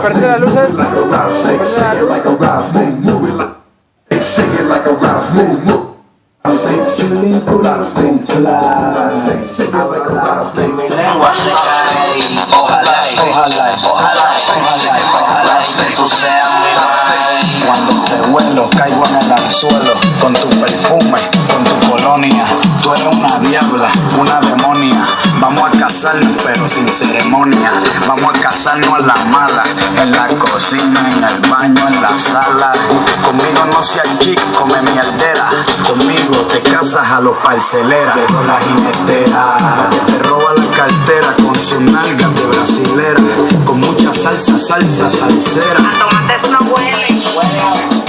Parece las luces. Lengua se cae y ojalá tú seas mi rey. Cuando te huelo caigo en el anzuelo, con tu perfume, con tu colonia. Tú eres una diabla, una demonia. Vamos a casarnos pero sin ceremonia. Vamos a casarnos a la mala, en la cocina, en el baño, en la sala. Conmigo no seas chic, come mierdera. Conmigo te casas a los parceleras. Dejo la jinetera, te roba la cartera con sus nalgas de brasilera. Con mucha salsa salsera. Tomates no huelen.